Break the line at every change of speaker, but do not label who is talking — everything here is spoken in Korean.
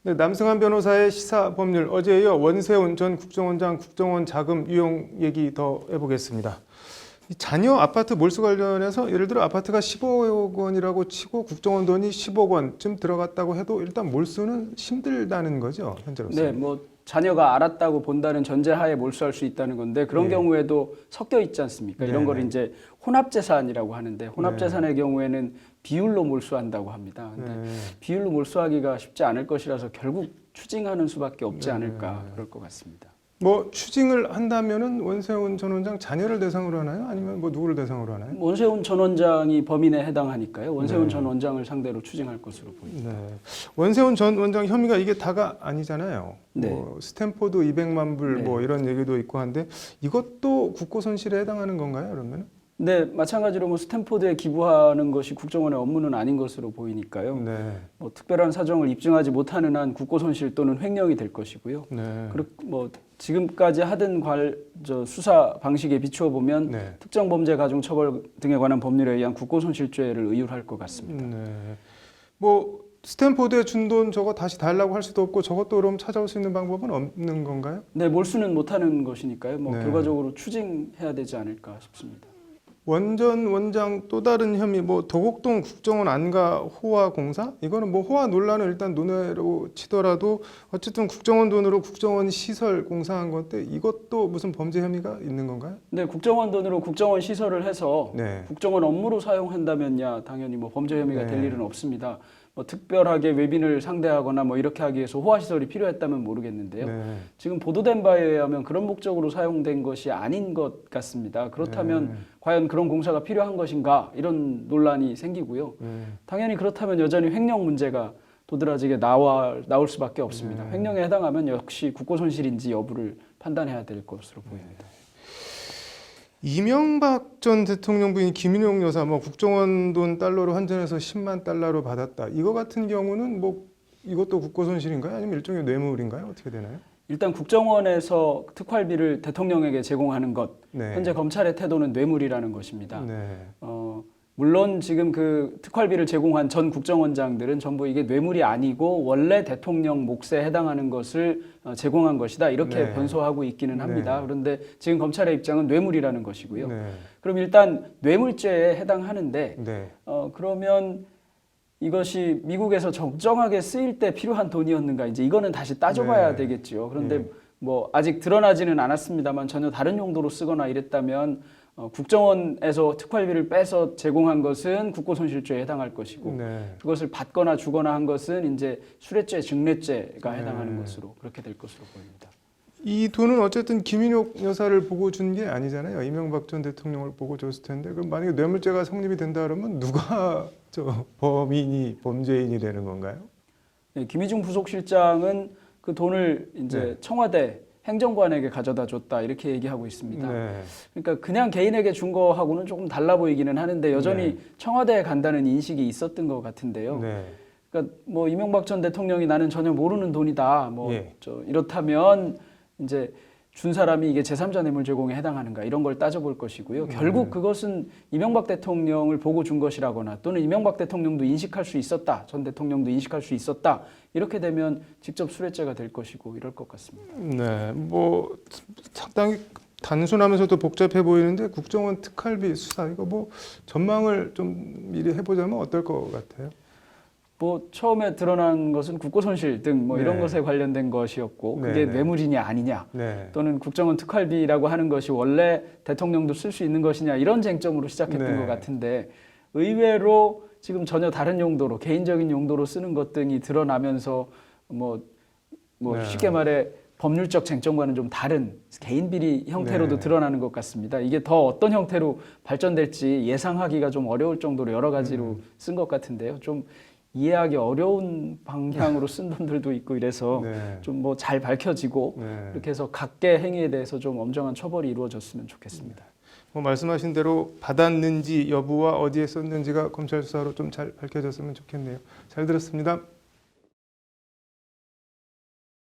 네, 남승환 변호사의 시사법률, 어제에 이어 원세훈 전 국정원장 국정원 자금 유용 얘기 더 해보겠습니다. 이 자녀 아파트 몰수 관련해서 예를 들어 아파트가 15억 원이라고 치고 국정원 돈이 10억 원쯤 들어갔다고 해도 일단 몰수는 힘들다는 거죠, 현재로서.
네, 뭐 자녀가 알았다고 본다는 전제하에 몰수할 수 있다는 건데 그런 경우에도 섞여 있지 않습니까? 이런 걸 이제 혼합재산이라고 하는데 혼합재산의 경우에는 비율로 몰수한다고 합니다. 근데 비율로 몰수하기가 쉽지 않을 것이라서 결국 추징하는 수밖에 없지 않을까 그럴 것 같습니다.
뭐 추징을 한다면은 원세훈 전 원장 자녀를 대상으로 하나요? 아니면 뭐 누구를 대상으로 하나요?
원세훈 전 원장이 범인에 해당하니까요. 원세훈 전 원장을 상대로 추징할 것으로 보입니다.
네. 원세훈 전 원장 혐의가 이게 다가 아니잖아요.
네.
뭐 스탠포드 200만 불 뭐 이런 얘기도 있고 한데 이것도 국고 손실에 해당하는 건가요? 그러면?
네, 마찬가지로 뭐 스탠포드에 기부하는 것이 국정원의 업무는 아닌 것으로 보이니까요.
네.
뭐 특별한 사정을 입증하지 못하는 한 국고 손실 또는 횡령이 될 것이고요.
네.
그리고 뭐 지금까지 하던 수사 방식에 비추어 보면 특정 범죄 가중 처벌 등에 관한 법률에 의한 국고 손실죄를 의율할 것 같습니다.
네. 뭐 스탠포드에 준 돈 저거 다시 달라고 할 수도 없고 저것도 그럼 찾아올 수 있는 방법은 없는 건가요?
네, 몰수는 못하는 것이니까요. 뭐 결과적으로 추징해야 되지 않을까 싶습니다.
원전 원장 또 다른 혐의 뭐 도곡동 국정원 안가 호화 공사 이거는 뭐 호화 논란을 일단 논외로 치더라도 어쨌든 국정원 돈으로 국정원 시설 공사한 건데 이것도 무슨 범죄 혐의가 있는 건가요?
네, 국정원 돈으로 국정원 시설을 해서 국정원 업무로 사용한다면야 당연히 뭐 범죄 혐의가 될 일은 없습니다. 뭐 특별하게 외빈을 상대하거나 뭐 이렇게 하기 위해서 호화 시설이 필요했다면 모르겠는데요. 지금 보도된 바에 의하면 그런 목적으로 사용된 것이 아닌 것 같습니다. 그렇다면 과연 그런 공사가 필요한 것인가 이런 논란이 생기고요. 당연히 그렇다면 여전히 횡령 문제가 도드라지게 나올 수밖에 없습니다. 횡령에 해당하면 역시 국고 손실인지 여부를 판단해야 될 것으로 보입니다.
이명박 전 대통령 부인 김인용 여사 뭐 국정원 돈 달러로 환전해서 10만 달러로 받았다. 이거 같은 경우는 뭐 이것도 국고 손실인가요? 아니면 일종의 뇌물인가요? 어떻게 되나요?
일단 국정원에서 특활비를 대통령에게 제공하는 것, 현재 검찰의 태도는 뇌물이라는 것입니다. 물론 지금 그 특활비를 제공한 전 국정원장들은 전부 이게 뇌물이 아니고 원래 대통령 몫에 해당하는 것을 제공한 것이다 이렇게 변소하고 있기는 합니다. 그런데 지금 검찰의 입장은 뇌물이라는 것이고요. 그럼 일단 뇌물죄에 해당하는데 그러면 이것이 미국에서 적정하게 쓰일 때 필요한 돈이었는가 이제 이거는 다시 따져봐야 되겠죠. 그런데 뭐 아직 드러나지는 않았습니다만 전혀 다른 용도로 쓰거나 이랬다면 국정원에서 특활비를 빼서 제공한 것은 국고손실죄에 해당할 것이고 그것을 받거나 주거나 한 것은 이제 수뢰죄, 증뢰죄가 해당하는 것으로 그렇게 될 것으로 보입니다.
이 돈은 어쨌든 김인용 여사를 보고 준 게 아니잖아요. 이명박 전 대통령을 보고 줬을 텐데 그럼 만약에 뇌물죄가 성립이 된다 그러면 누가 범죄인이 되는 건가요?
네, 김희중 부속실장은 그 돈을 이제 청와대 행정관에게 가져다 줬다 이렇게 얘기하고 있습니다. 그러니까 그냥 개인에게 준 거하고는 조금 달라 보이기는 하는데 여전히 청와대에 간다는 인식이 있었던 것 같은데요. 그러니까 뭐 이명박 전 대통령이 나는 전혀 모르는 돈이다. 이렇다면 이제 준 사람이 이게 제3자 뇌물 제공에 해당하는가 이런 걸 따져볼 것이고요. 결국 그것은 이명박 대통령을 보고 준 것이라거나 또는 이명박 대통령도 인식할 수 있었다. 전 대통령도 인식할 수 있었다. 이렇게 되면 직접 수뢰죄가 될 것이고 이럴 것 같습니다.
네, 뭐 상당히 단순하면서도 복잡해 보이는데 국정원 특활비 수사 이거 뭐 전망을 좀 미리 해보자면 어떨 것 같아요?
뭐 처음에 드러난 것은 국고손실 등 뭐 이런 것에 관련된 것이었고 그게 뇌물이냐 아니냐 또는 국정원 특활비라고 하는 것이 원래 대통령도 쓸 수 있는 것이냐 이런 쟁점으로 시작했던 것 같은데 의외로 지금 전혀 다른 용도로 개인적인 용도로 쓰는 것 등이 드러나면서 뭐 쉽게 말해 법률적 쟁점과는 좀 다른 개인 비리 형태로도 드러나는 것 같습니다. 이게 더 어떤 형태로 발전될지 예상하기가 좀 어려울 정도로 여러 가지로 쓴 것 같은데요. 좀 이해하기 어려운 방향으로 쓴 분들도 있고 이래서 좀 뭐 잘 밝혀지고 이렇게 해서 각계 행위에 대해서 좀 엄정한 처벌이 이루어졌으면 좋겠습니다.
뭐 말씀하신 대로 받았는지 여부와 어디에 썼는지가 검찰 수사로 좀 잘 밝혀졌으면 좋겠네요. 잘 들었습니다.